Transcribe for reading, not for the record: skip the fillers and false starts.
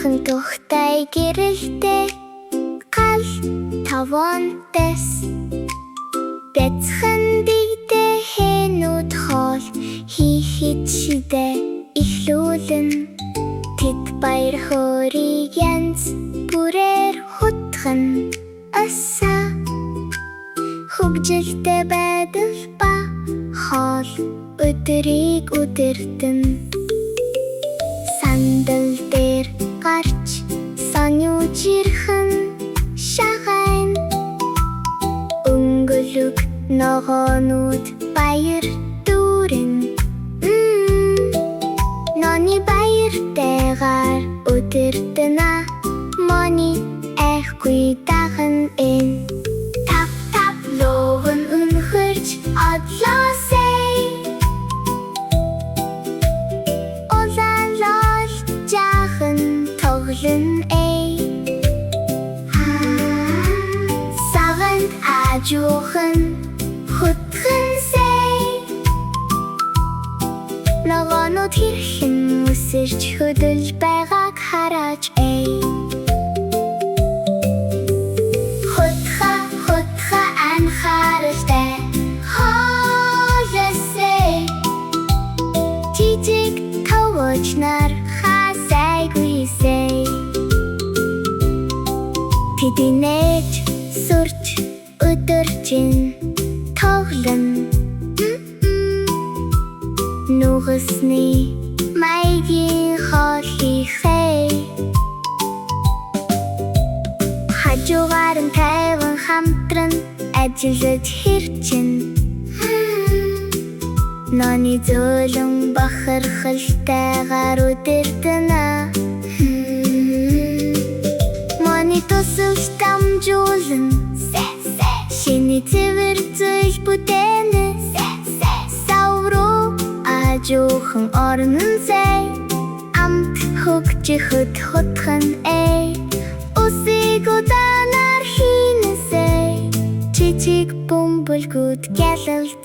Сайхан тухтай гэрэлтэй гал тавантай бяцхан дийдээ хэнүүд хоол хийхэд шидэ ихлүүлэн тэд баяр хөөргийг янз бүрээр хутган аса хөгжилтэй байдал ба хоол өдрийг өдөртөн сандал дээр гарч санюуж ирхэн шахайн өнгөлөг ногоонууд баяр дүүрэн ноны баяртайгаар өдөртөнө мони айхгүй дахан эн тав ловон өнхөрч одлоосэй олалол жаахан тоглон эй саганд ажуухан хутгансэй ногоонууд хэрхэн үсэрч хөдөлж байгааг хараач эй хутга анхааралтай хоолосэй жижиг тавууч нар хасайгүйсэй тэдинэж сурч өдөржин тоглон нүгсний маягийн хоол хийхэй хажуугаар нь тайван хамтран ажиллаж хэрчэн ноны зөөлөн бахархалтайгаар өдөртөнө мони тусалж дамжуулан шиний цэвэр зүйл бүтээнэ савруу ажуухан орнон сэй амт хөгжихөд хутхан эй усыг удаанаар хийнэсэй жижиг бөмбөлгүүд гялалцсан